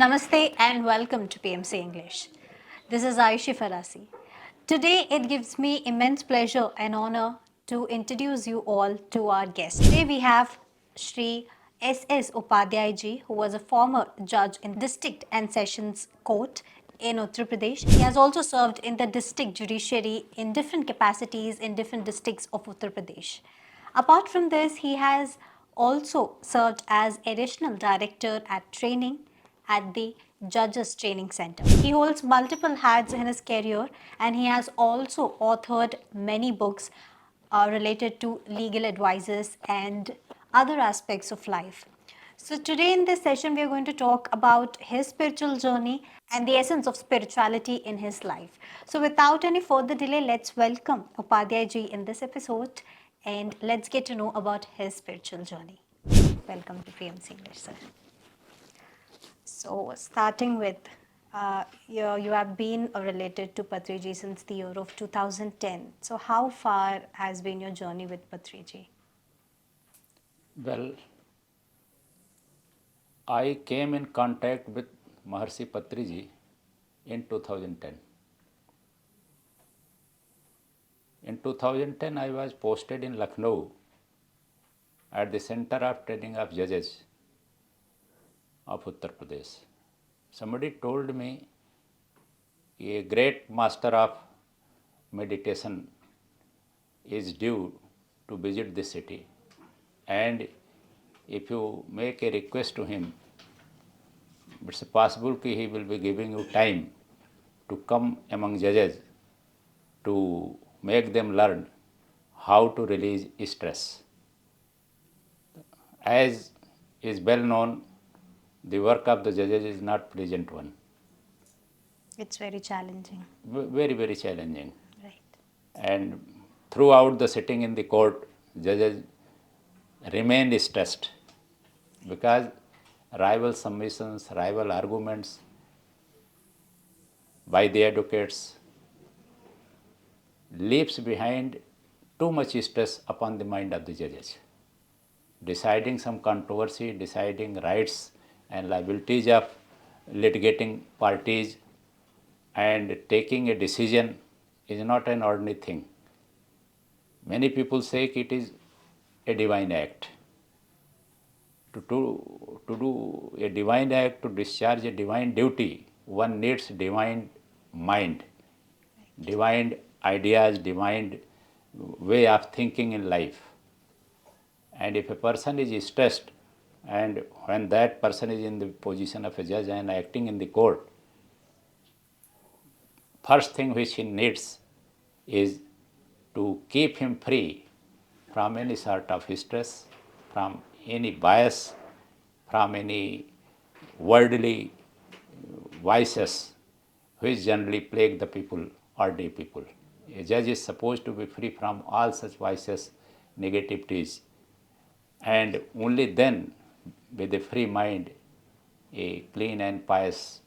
Namaste and welcome to PMC English. This is Ayushi. Today it gives me immense pleasure and honor to introduce you all to our guest. Today we have Shri S.S. Upadhyayji, who was a former judge in District and Sessions Court in Uttar Pradesh. He has also served in the District Judiciary in different capacities in different districts of Uttar Pradesh. Apart from this, he has also served as additional director at training at the Judges Training Center. He holds multiple hats in his career and he has also authored many books related to legal advices and other aspects of life. So today in this session, we are going to talk about his spiritual journey and the essence of spirituality in his life. So without any further delay, let's welcome Upadhyayji in this episode and let's get to know about his spiritual journey. Welcome to PMC English, sir. So starting with, you have been related to Patriji since the year of 2010. So how far has been your journey with Patriji? Well, I came in contact with Brahmarshi Patriji in 2010. In 2010, I was posted in Lucknow at the Center of Training of Judges of Uttar Pradesh. Somebody told me a great master of meditation is due to visit this city, and if you make a request to him, it's possible that he will be giving you time to come among judges to make them learn how to release stress. As is well known, the work of the judges is not pleasant one. It's very challenging. Very, very challenging. Right. And throughout the sitting in the court, judges remain stressed because rival submissions, rival arguments by the advocates leaves behind too much stress upon the mind of the judges. Deciding some controversy, deciding rights and liabilities of litigating parties and taking a decision is not an ordinary thing. Many people say it is a divine act. To do a divine act, to discharge a divine duty, one needs divine mind, divine ideas, divine way of thinking in life. And if a person is stressed, and when that person is in the position of a judge and acting in the court, first thing which he needs is to keep him free from any sort of stress, from any bias, from any worldly vices which generally plague the people, ordinary people. A judge is supposed to be free from all such vices, negativities, and only then, with a free mind, a clean and pious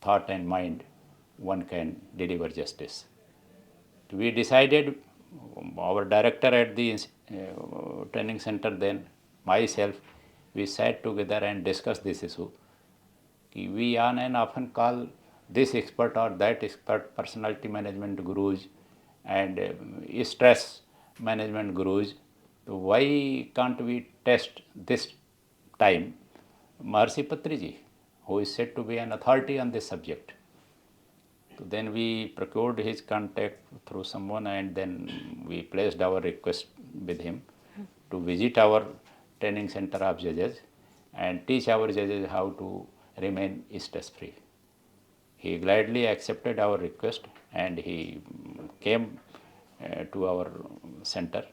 thought and mind, one can deliver justice. We decided, our director at the training center then, myself, we sat together and discussed this issue. We on and often call this expert or that expert personality management gurus and stress management gurus. So why can't we test this time Brahmarshi Patriji, who is said to be an authority on this subject? So then we procured his contact through someone and then we placed our request with him to visit our training center of judges and teach our judges how to remain stress free. He gladly accepted our request and he came to our center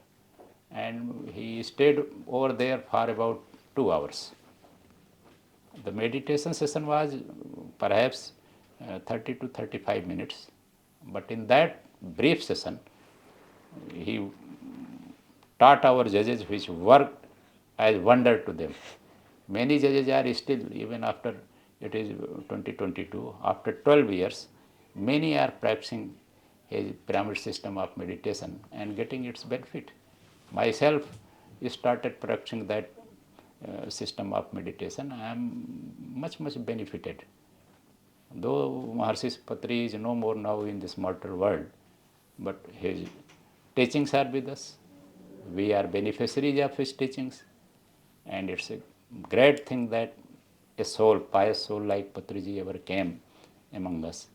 and he stayed over there for about 2 hours. The meditation session was perhaps 30 to 35 minutes, but in that brief session, he taught our judges which worked as wonder to them. Many judges are still, even after it is 2022, after 12 years, many are practicing a pyramid system of meditation and getting its benefit. Myself started practicing that system of meditation, I am much benefited. Though Maharshi Patri is no more now in this mortal world, but his teachings are with us. We are beneficiaries of his teachings, and it's a great thing that a soul, pious soul like Patriji ever came among us,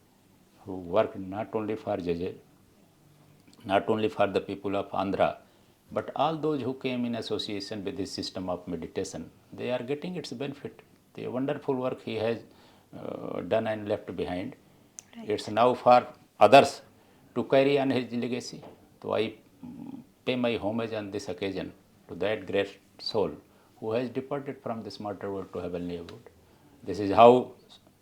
who worked not only for judges, not only for the people of Andhra, but all those who came in association with this system of meditation, they are getting its benefit. The wonderful work he has done and left behind. Right. It's now for others to carry on his legacy. So I pay my homage on this occasion to that great soul who has departed from this mortal world to heavenly abode. This is how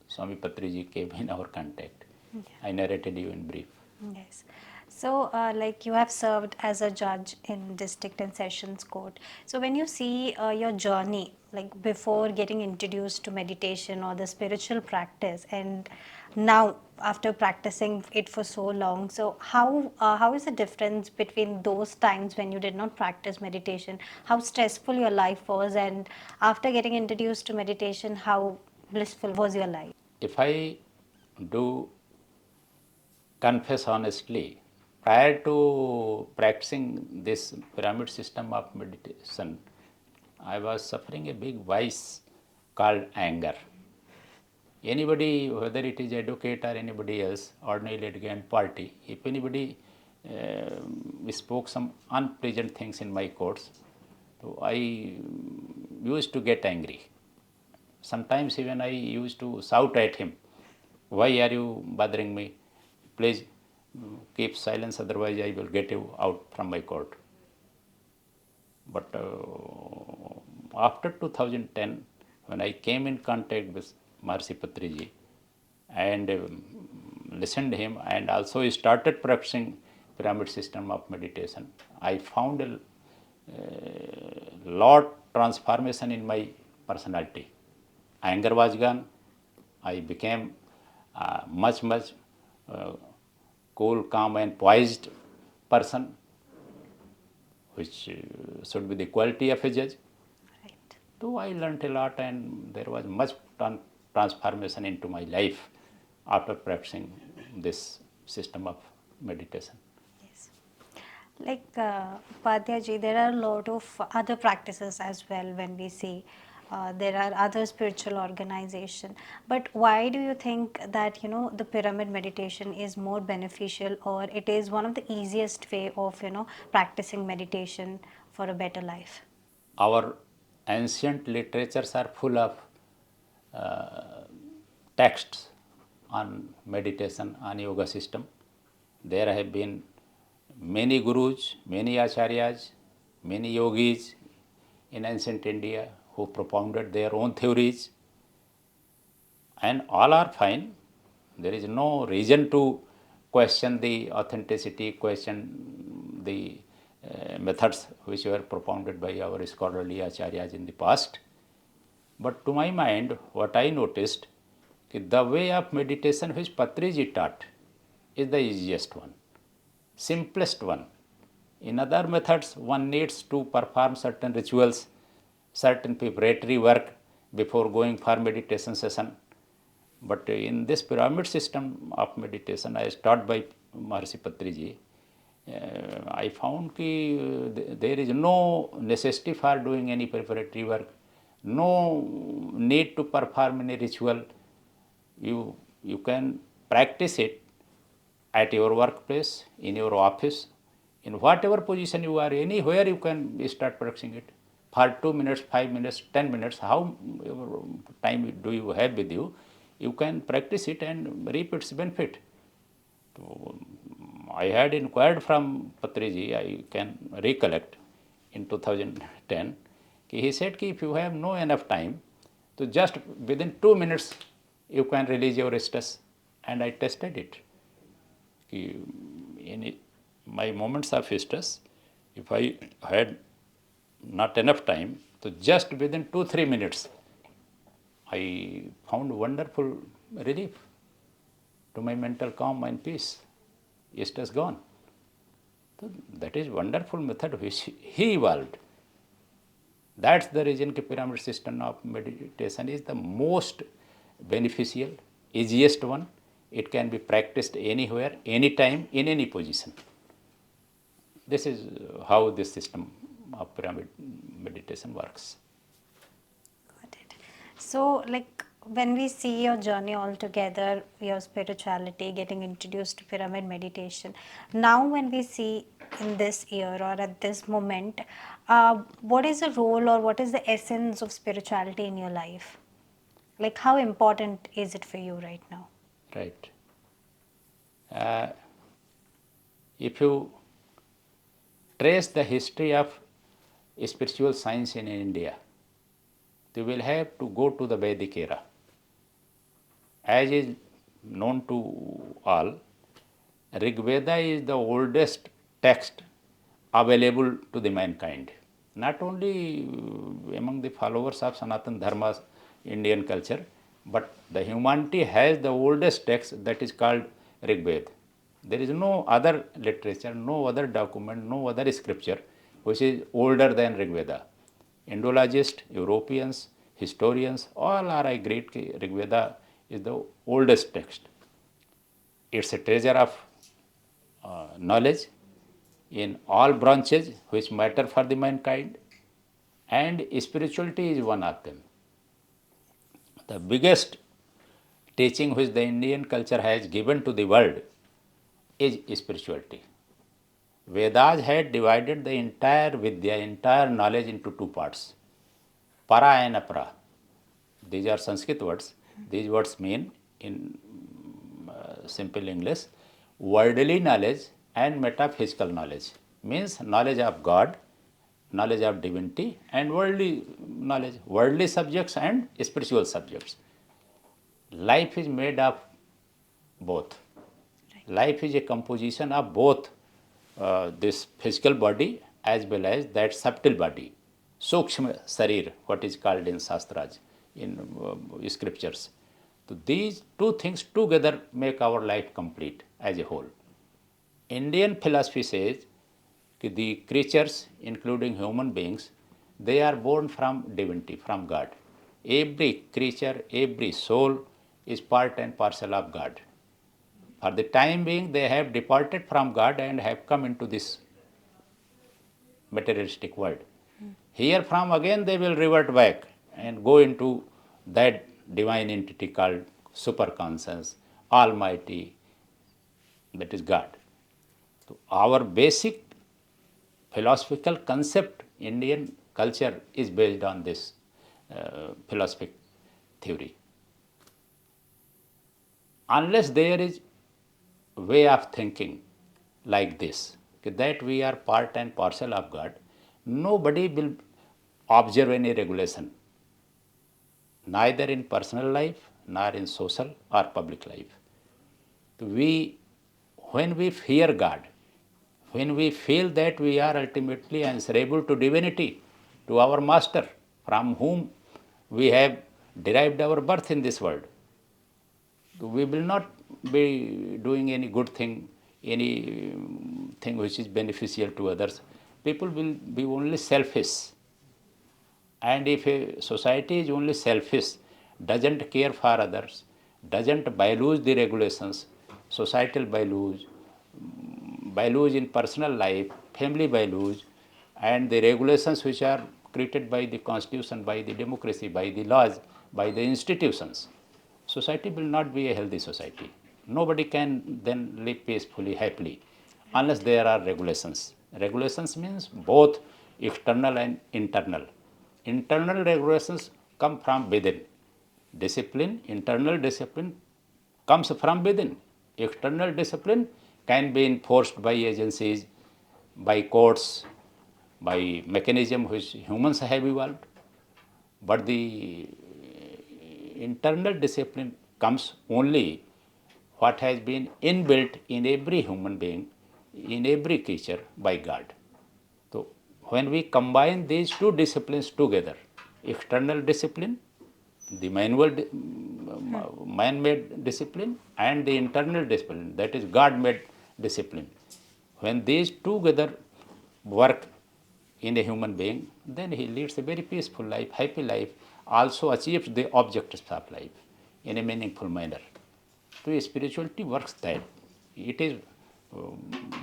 Swami Patriji came in our contact. Yeah. I narrated you in brief. Yes. So, like you have served as a judge in district and sessions court. So, when you see your journey, like before getting introduced to meditation or the spiritual practice, and now after practicing it for so long, so how is the difference between those times when you did not practice meditation, how stressful your life was, and after getting introduced to meditation, how blissful was your life? If I do confess honestly, prior to practicing this pyramid system of meditation, I was suffering a big vice called anger. Anybody, whether it is advocate or anybody else, ordinary litigant party, if anybody spoke some unpleasant things in my courts, so I used to get angry. Sometimes even I used to shout at him, "Why are you bothering me? Please keep silence, otherwise I will get you out from my court." But after 2010, when I came in contact with Maharshi Patriji and listened to him and also started practicing pyramid system of meditation, I found a lot transformation in my personality. Anger was gone. I became much cool, calm and poised person, which should be the quality of a judge. Right. So I learnt a lot, and there was much transformation into my life after practicing this system of meditation. Yes. Like Upadhyayji, there are a lot of other practices as well when we see there are other spiritual organization. But why do you think that the pyramid meditation is more beneficial, or it is one of the easiest way of practicing meditation for a better life? Our ancient literatures are full of texts on meditation, on yoga system. There have been many gurus, many acharyas, many yogis in ancient India who propounded their own theories, and all are fine. There is no reason to question the authenticity, question the methods which were propounded by our scholarly acharyas in the past. But to my mind, what I noticed, the way of meditation which Patriji taught is the easiest one, simplest one. In other methods, one needs to perform certain rituals, certain preparatory work before going for meditation session. But in this pyramid system of meditation, as taught by Maharshi Patriji, I found that there is no necessity for doing any preparatory work, no need to perform any ritual. You can practice it at your workplace, in your office, in whatever position you are, anywhere you can start practicing it. For 2 minutes, 5 minutes, 10 minutes, how time do you have with you, you can practice it and reap its benefit. So, I had inquired from Patriji, I can recollect, in 2010, he said that if you have no enough time, so just within 2 minutes you can release your stress, and I tested it. In my moments of stress, if I had not enough time, so just within 2-3 minutes, I found wonderful relief to my mental calm and peace. Stress gone. So that is wonderful method which he evolved. That's the reason the pyramid system of meditation is the most beneficial, easiest one. It can be practiced anywhere, anytime, in any position. This is how this system of pyramid meditation works. Got it. So, like when we see your journey all together, your spirituality, getting introduced to pyramid meditation, now when we see in this year or at this moment, what is the role or what is the essence of spirituality in your life? Like, how important is it for you right now? Right. If you trace the history of spiritual science in India, you will have to go to the Vedic era. As is known to all, Rig Veda is the oldest text available to the mankind. Not only among the followers of Sanatana Dharma, Indian culture, but the humanity has the oldest text that is called Rig Veda. There is no other literature, no other document, no other scripture which is older than Rig Veda. Indologists, Europeans, historians, all are agreed that Rig Veda is the oldest text. It's a treasure of knowledge in all branches which matter for the mankind, and spirituality is one of them. The biggest teaching which the Indian culture has given to the world is spirituality. Vedas had divided the entire Vidya, entire knowledge into two parts, para and apara. These are Sanskrit words. These words mean, in simple English, worldly knowledge and metaphysical knowledge. Means knowledge of God, knowledge of divinity, and worldly knowledge, worldly subjects and spiritual subjects. Life is made of both. Life is a composition of both this physical body as well as that subtle body, Sukshma Sarir, what is called in Shastras, in scriptures. So these two things together make our life complete as a whole. Indian philosophy says that the creatures, including human beings, they are born from divinity, from God. Every creature, every soul is part and parcel of God. For the time being, they have departed from God and have come into this materialistic world. Here from again they will revert back and go into that divine entity called superconscious, Almighty, that is God. So our basic philosophical concept, Indian culture, is based on this philosophic theory. Unless there is way of thinking like this, that we are part and parcel of God, nobody will observe any regulation, neither in personal life nor in social or public life. When we fear God, when we feel that we are ultimately answerable to divinity, to our master, from whom we have derived our birth in this world, we will not be doing any good thing, any thing which is beneficial to others. People will be only selfish. And if a society is only selfish, doesn't care for others, doesn't value the regulations, societal values in personal life, family values, and the regulations which are created by the constitution, by the democracy, by the laws, by the institutions, society will not be a healthy society. Nobody can then live peacefully, happily, unless there are regulations. Regulations means both external and internal. Internal regulations come from within. Discipline, internal discipline comes from within. External discipline can be enforced by agencies, by courts, by mechanism which humans have evolved. But the internal discipline comes only what has been inbuilt in every human being, in every creature by God. So when we combine these two disciplines together, external discipline, the man-made discipline, and the internal discipline, that is God-made discipline, when these together work in a human being, then he leads a very peaceful life, happy life, also achieves the objectives of life in a meaningful manner. So spirituality works that. It is,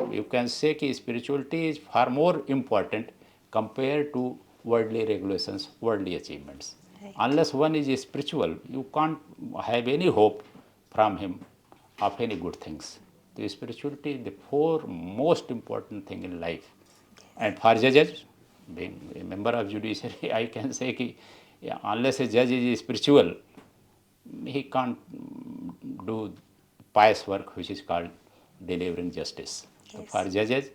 you can say that spirituality is far more important compared to worldly regulations, worldly achievements. Right. Unless one is spiritual, you can't have any hope from him of any good things. The spirituality is the four most important thing in life. And for judges, being a member of judiciary, I can say that unless a judge is spiritual, he can't do pious work which is called delivering justice. So Yes. for judges,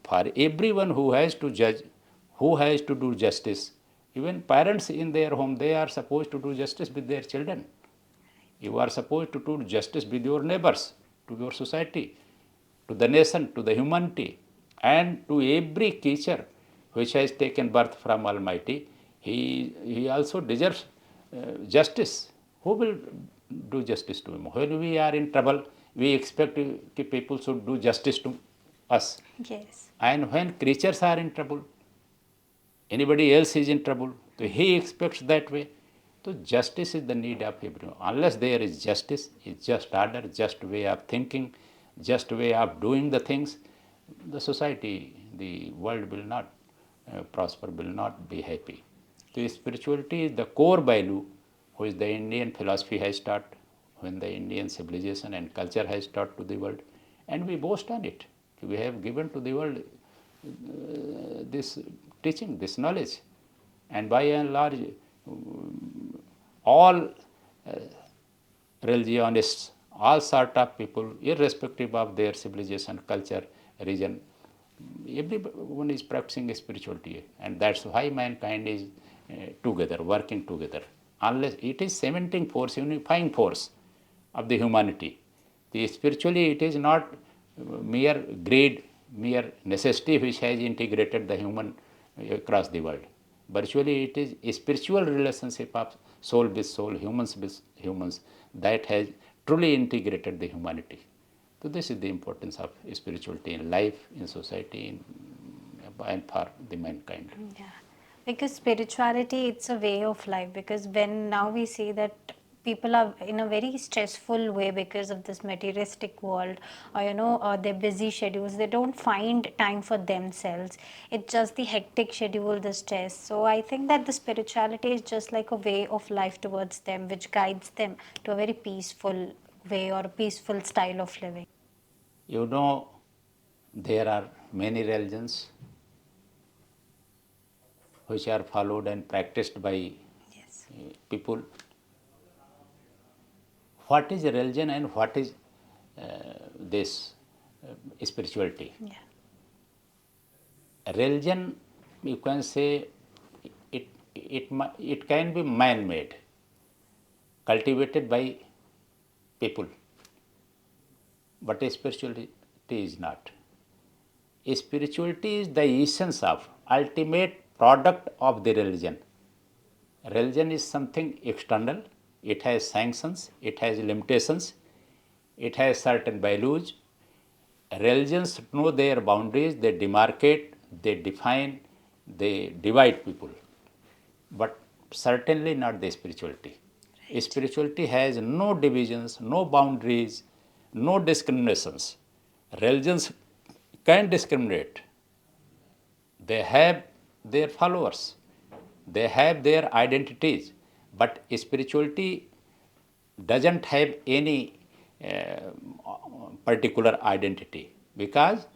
for everyone who has to judge, who has to do justice, even parents in their home, they are supposed to do justice with their children. You are supposed to do justice with your neighbors, to your society, to the nation, to the humanity, and to every creature which has taken birth from Almighty. He also deserves justice. Who will do justice to him? When we are in trouble, we expect people should do justice to us. Yes. And when creatures are in trouble, anybody else is in trouble, so he expects that way. So justice is the need of everyone. Unless there is justice, it's just order, just way of thinking, just way of doing the things, the society, the world will not prosper, will not be happy. So spirituality is the core value which the Indian philosophy has taught, when the Indian civilization and culture has taught to the world, and we boast on it. We have given to the world this teaching, this knowledge, and by and large, all religionists, all sort of people, irrespective of their civilization, culture, region, everyone is practicing spirituality, and that's why mankind is together, working together. Unless it is cementing force, unifying force of the humanity. The spiritually, it is not mere greed, mere necessity which has integrated the human across the world. Virtually, it is a spiritual relationship of soul with soul, humans with humans, that has truly integrated the humanity. So this is the importance of spirituality in life, in society, and for the mankind. Yeah, because spirituality, it's a way of life. Because when now we see that people are in a very stressful way because of this materialistic world, or their busy schedules, they don't find time for themselves. It's just the hectic schedule, the stress. So I think that the spirituality is just like a way of life towards them, which guides them to a very peaceful way or a peaceful style of living. You know, there are many religions which are followed and practiced by Yes. people. What is religion and what is this spirituality? Yeah. Religion, you can say, it can be man-made, cultivated by people, but spirituality is not. Spirituality is the essence of, ultimate product of the religion. Religion is something external, it has sanctions, it has limitations, it has certain values. Religions know their boundaries, they demarcate, they define, they divide people, but certainly not the spirituality. Right. Spirituality has no divisions, no boundaries, no discriminations. Religions can discriminate. They have their followers, they have their identities, but spirituality doesn't have any particular identity, because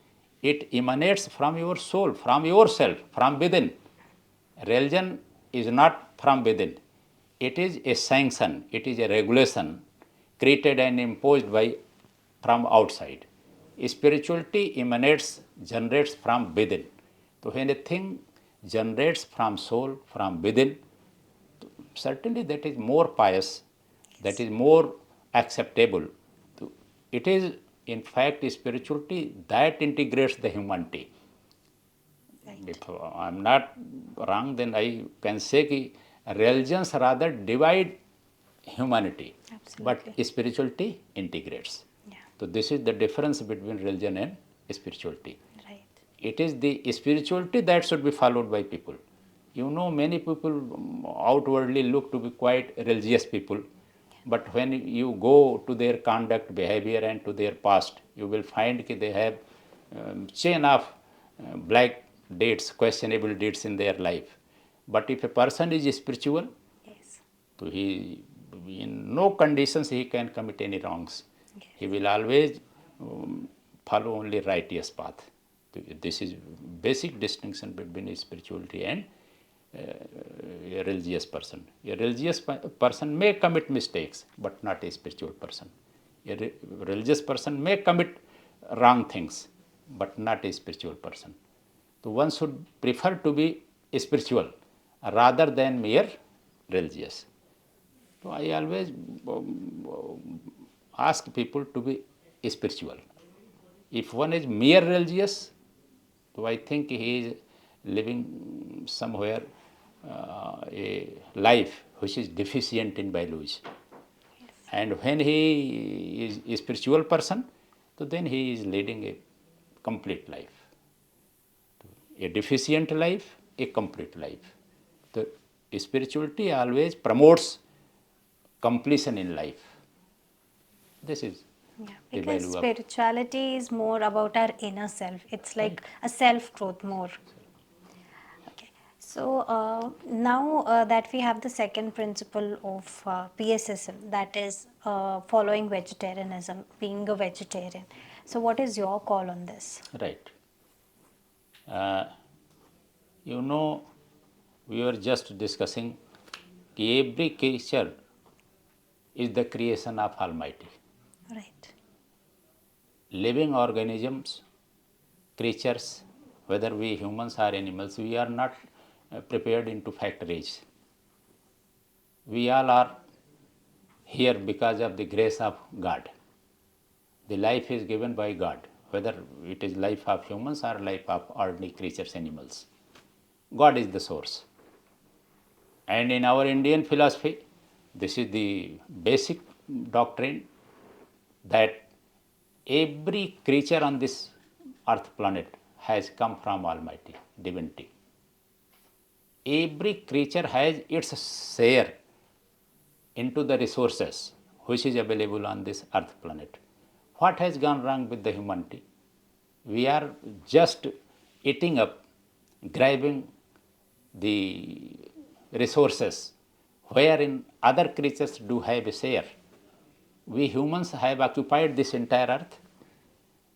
it emanates from your soul, from yourself, from within. Religion is not from within, it is a sanction, it is a regulation created and imposed by from outside. Spirituality emanates, generates from within. So when a thing generates from soul, from within, certainly that is more pious, that is more acceptable. It is, in fact, spirituality that integrates the humanity. Right. If I am not wrong, then I can say that religions rather divide humanity, Absolutely. but spirituality integrates. Yeah. So this is the difference between religion and spirituality. Right. it is the spirituality that should be followed by people. You know, many people outwardly look to be quite religious people, but when you go to their conduct, behavior, and to their past, you will find that they have chain of black deeds, questionable deeds in their life. But if a person is spiritual, Yes. so he, in no conditions he can commit any wrongs. Yes. He will always follow only righteous path. This is basic distinction between spirituality and a religious person. A religious person may commit mistakes, but not a spiritual person. A religious person may commit wrong things, but not a spiritual person. So one should prefer to be spiritual rather than mere religious. So I always ask people to be spiritual. If one is mere religious, so I think he is living somewhere a life which is deficient in biology. And when he is a spiritual person, so then he is leading a complete life. A deficient life, a complete life. The spirituality always promotes completion in life. This is Yeah, the because value of spirituality is more about our inner self. It's like a self growth more. Okay. So now that we have the second principle of PSSM, that is following vegetarianism, being a vegetarian. So what is your call on this? right. Uh, you know, we were just discussing every creature is the creation of Almighty. Right. Living organisms, creatures, whether we humans or animals, we are not prepared into factories. We all are here because of the grace of God. The life is given by God, whether it is life of humans or life of ordinary creatures, animals. God is the source. And in our Indian philosophy, this is the basic doctrine that every creature on this earth planet has come from Almighty, divinity. Every creature has its share into the resources which is available on this earth planet. What has gone wrong with the humanity? We are just eating up, grabbing the resources wherein other creatures do have a share. We humans have occupied this entire earth.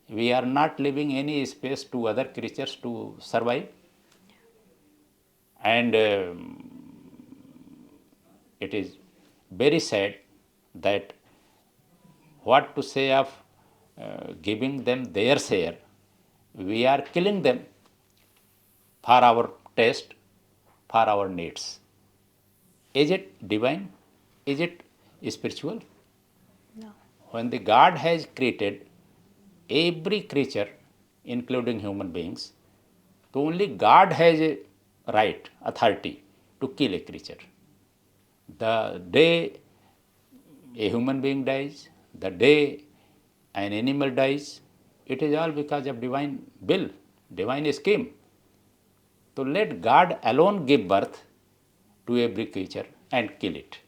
We are not leaving any space to other creatures to survive. And it is very sad that what to say of giving them their share, we are killing them for our taste, for our needs. Is it divine? Is it spiritual? No. When the God has created every creature, including human beings, so only God has a right, authority to kill a creature. The day a human being dies, the day an animal dies, it is all because of divine will, divine scheme. So let God alone give birth to every creature and kill it.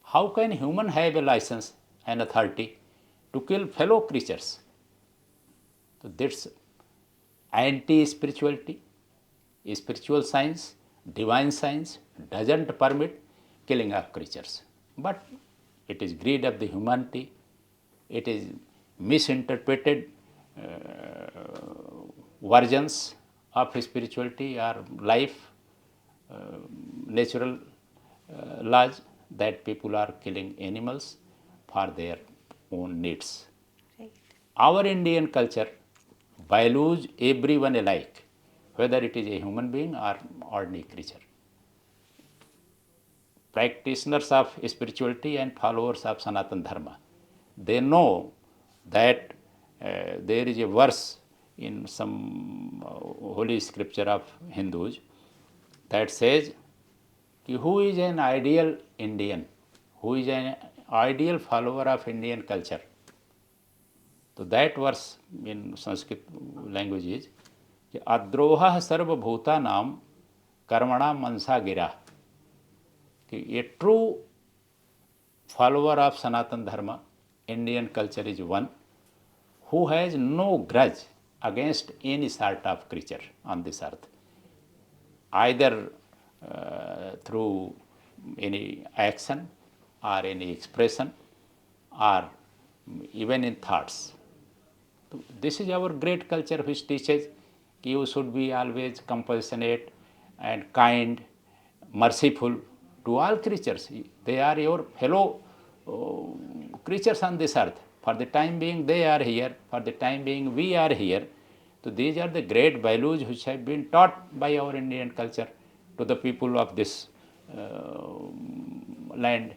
How can human have a license and authority to kill fellow creatures? So that's anti-spirituality. Spiritual science, divine science doesn't permit killing of creatures. But it is greed of the humanity. It is misinterpreted versions of spirituality or life, natural laws that people are killing animals for their own needs. Right. Our Indian culture values everyone alike, whether it is a human being or ordinary creature. Practitioners of spirituality and followers of Sanatana Dharma, they know that there is a verse in some holy scripture of Hindus that says, who is an ideal Indian, who is an ideal follower of Indian culture. So that verse in Sanskrit language is, कि अद्रोह सर्वभूतानां कर्मणां मनसा गिरा, कि ए true follower of Sanatan Dharma, Indian culture is one who has no grudge against any sort of creature on this earth, either through any action or any expression or even in thoughts. So this is our great culture which teaches you should be always compassionate and kind, merciful to all creatures. They are your fellow creatures on this earth. For the time being, they are here. For the time being, we are here. So these are the great values which have been taught by our Indian culture to the people of this land.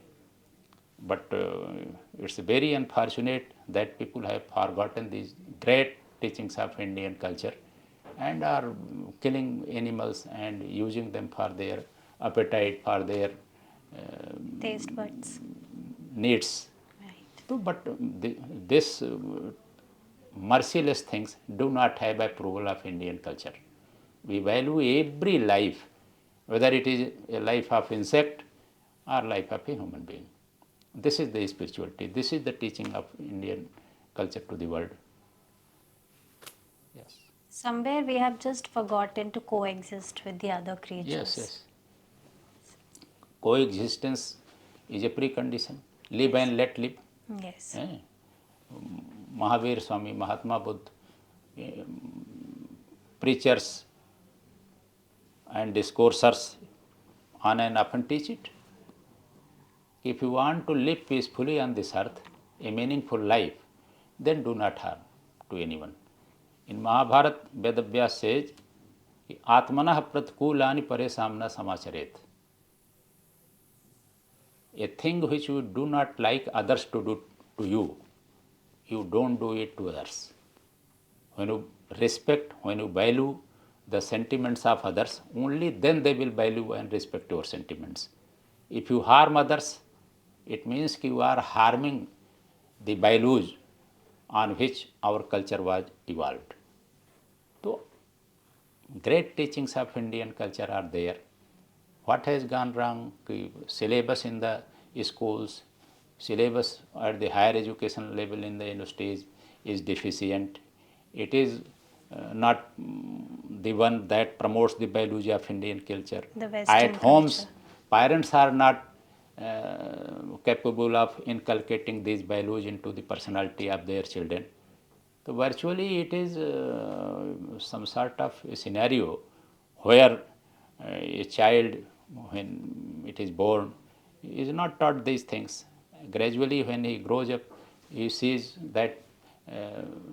But it's very unfortunate that people have forgotten these great teachings of Indian culture and are killing animals and using them for their appetite, for their Taste buds. needs. Right. So, but this merciless things do not have approval of Indian culture. We value every life, whether it is a life of insect or life of a human being. This is the spirituality. This is the teaching of Indian culture to the world. Yes. Somewhere we have just forgotten to coexist with the other creatures. Yes, yes. Coexistence is a precondition. Live and let live. Yes. Eh? Mahavir Swami, Mahatma Buddha, preachers and discoursers on and often teach it. If you want to live peacefully on this earth, a meaningful life, then do not harm to anyone. In Mahabharata, Vedavyas says, Atmanah pratkulani paresamna samacharet. A thing which you do not like others to do to you, you don't do it to others. When you respect, when you value the sentiments of others, only then they will value and respect your sentiments. If you harm others, it means you are harming the values on which our culture was evolved. So, great teachings of Indian culture are there. What has gone wrong? Syllabus in the schools, syllabus at the higher education level in the universities is deficient. It is not the one that promotes the biology of Indian culture. The Western At homes, culture. parents are not capable of inculcating these values into the personality of their children. So virtually it is some sort of a scenario where a child, when it is born, is not taught these things. Gradually when he grows up, he sees that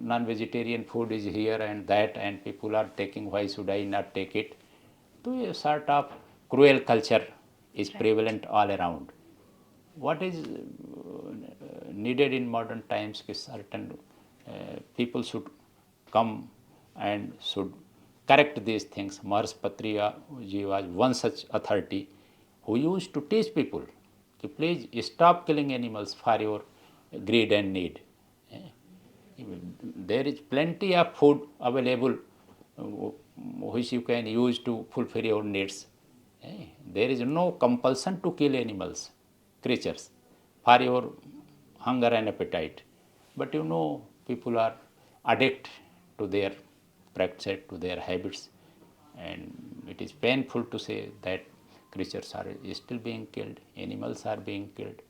non-vegetarian food is here and that, and people are taking, why should I not take it? So a sort of cruel culture is prevalent all around. What is needed in modern times is certain people should come and should correct these things. Maharshi Pitamaha was one such authority who used to teach people to please stop killing animals for your greed and need. There is plenty of food available which you can use to fulfill your needs. There is no compulsion to kill animals, creatures, for your hunger and appetite. But you know, people are addicted to their practice, to their habits, and it is painful to say that creatures are still being killed, animals are being killed,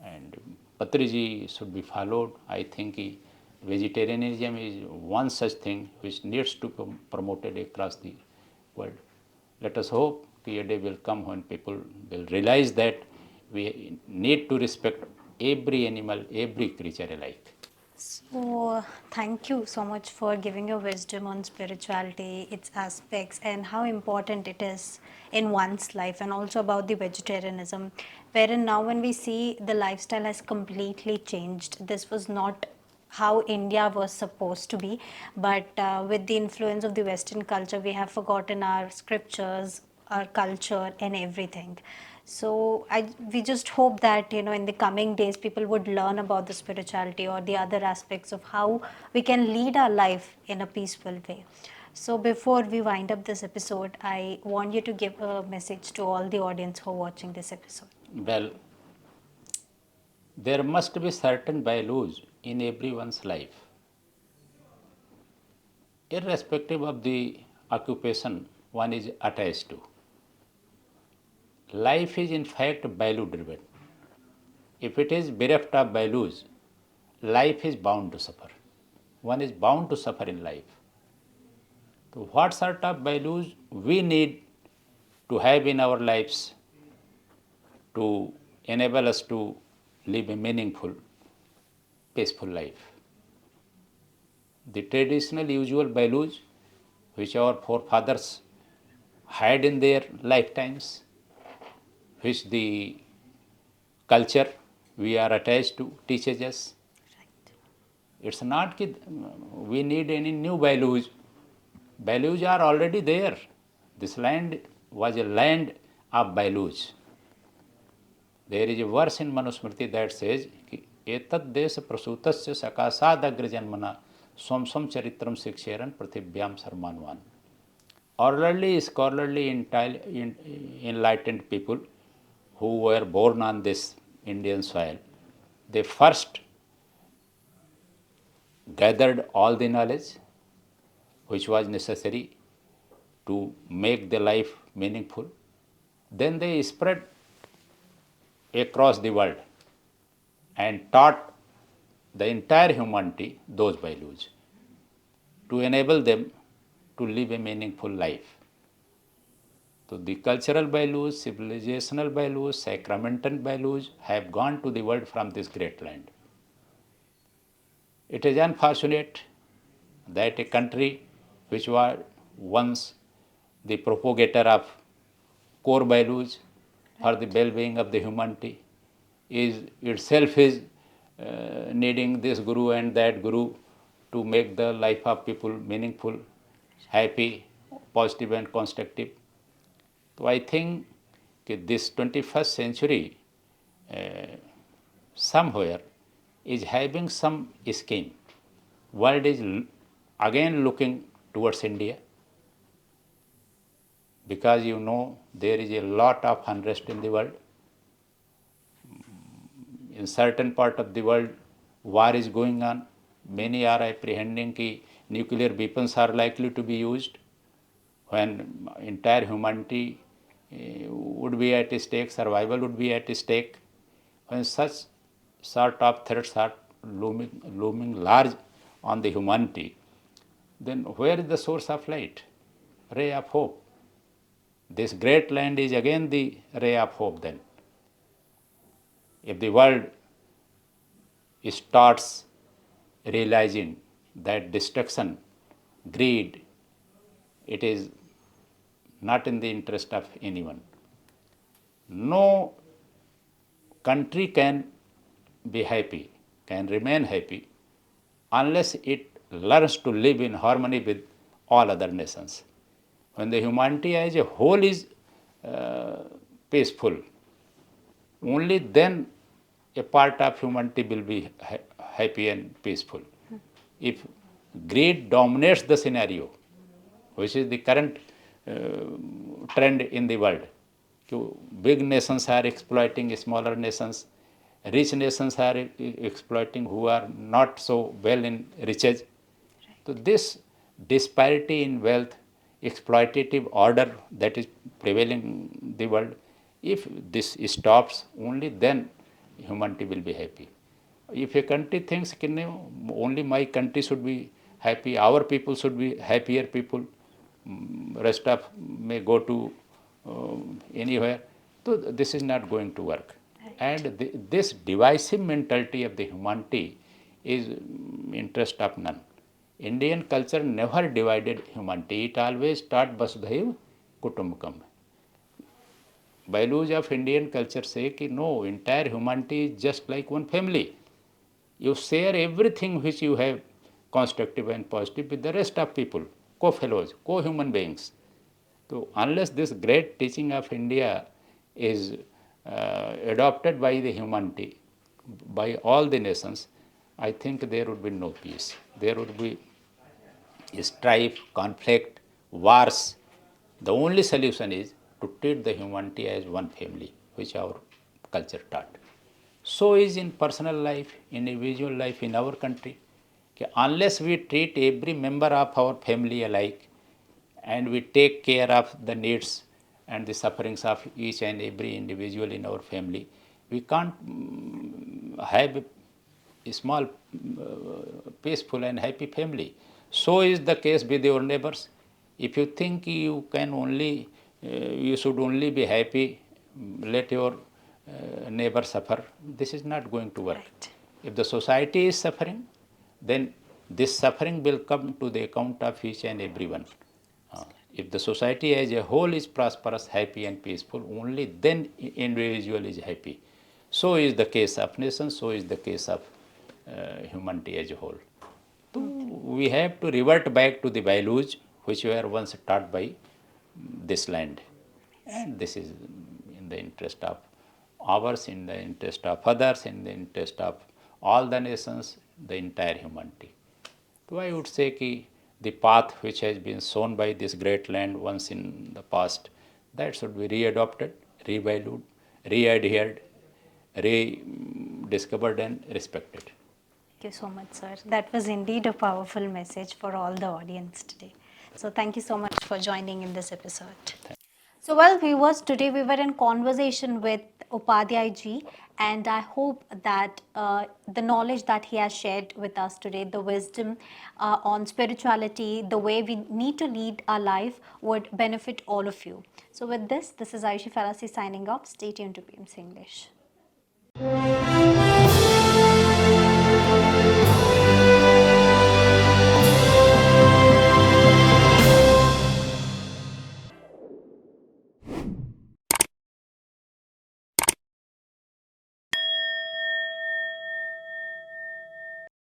and Patriji should be followed. I think vegetarianism is one such thing which needs to be promoted across the world. Let us hope a day will come when people will realize that we need to respect every animal, every creature alike. So, thank you so much for giving your wisdom on spirituality, its aspects, and how important it is in one's life, and also about the vegetarianism. Wherein now, when we see the lifestyle has completely changed, this was not how India was supposed to be, but with the influence of the Western culture, we have forgotten our scriptures, our culture, and everything. So we just hope that in the coming days people would learn about the spirituality or the other aspects of how we can lead our life in a peaceful way. So before we wind up this episode, I want you to give a message to all the audience who are watching this episode. Well, there must be certain values in everyone's life, irrespective of the occupation one is attached to. Life is in fact value driven. If it is bereft of values, life is bound to suffer. One is bound to suffer in life. So, what sort of values we need to have in our lives to enable us to live a meaningful, peaceful life? The traditional usual values which our forefathers had in their lifetimes, which the culture we are attached to teaches us. It's not that we need any new values. Values are already there. This land was a land of values. There is a verse in Manusmriti that says, एतद् देश प्रसूतस्य सकाशाद अग्रजन्मना स्वम स्वम Charitram शिक्षेरन पृथिव्याम सर्मानवान. Orderly, scholarly, enlightened people who were born on this Indian soil, they first gathered all the knowledge which was necessary to make the life meaningful. Then they spread across the world and taught the entire humanity those values to enable them to live a meaningful life. So the cultural values, civilizational values, sacramental values have gone to the world from this great land. It is unfortunate that a country which was once the propagator of core values for the well-being of the humanity is itself is needing this guru and that guru to make the life of people meaningful, happy, positive and constructive. So I think that this 21st century somewhere is having some scheme. World is again looking towards India because you know there is a lot of unrest in the world. In certain part of the world, war is going on. Many are apprehending that nuclear weapons are likely to be used when entire humanity would be at stake, survival would be at stake. When such sort of threats are looming large on the humanity, then where is the source of light? Ray of hope. This great land is again the ray of hope then. If the world starts realizing that destruction, greed, it is not in the interest of anyone. No country can be happy, can remain happy, unless it learns to live in harmony with all other nations. When the humanity as a whole is peaceful, only then a part of humanity will be happy and peaceful. If greed dominates the scenario, which is the current trend in the world, big nations are exploiting smaller nations, rich nations are exploiting who are not so well in riches. So this disparity in wealth, exploitative order that is prevailing in the world, if this stops, only then humanity will be happy. If a country thinks only my country should be happy, our people should be happier people, rest of may go to anywhere, so this is not going to work. And this divisive mentality of the humanity is interest of none. Indian culture never divided humanity. It always taught Vasudhaiva Kutumbakam. Values of Indian culture say that no, entire humanity is just like one family. You share everything which you have constructive and positive with the rest of people, co-fellows, co-human beings. So unless this great teaching of India is adopted by the humanity, by all the nations, I think there would be no peace. There would be strife, conflict, wars. The only solution is to treat the humanity as one family, which our culture taught. So is in personal life, individual life in our country. Unless we treat every member of our family alike and we take care of the needs and the sufferings of each and every individual in our family, we can't have a small, peaceful and happy family. So is the case with your neighbors. If you think you can only, you should only be happy, let your neighbor suffer, this is not going to work. Right. If the society is suffering, then this suffering will come to the account of each and everyone. If the society as a whole is prosperous, happy and peaceful, only then individual is happy. So is the case of nation, so is the case of humanity as a whole. So we have to revert back to the values which were once taught by this land. And this is in the interest of ours, in the interest of others, in the interest of all the nations, the entire humanity. So I would say that the path which has been shown by this great land once in the past, that should be readopted, revalued, re-adhered, rediscovered and respected. Thank you so much, sir. That was indeed a powerful message for all the audience today. So thank you so much for joining in this episode. So well, viewers, today we were in conversation with Upadhyayji, and I hope that the knowledge that he has shared with us today, the wisdom on spirituality, the way we need to lead our life would benefit all of you. So with this is Ayushi signing off. Stay tuned to PMC English.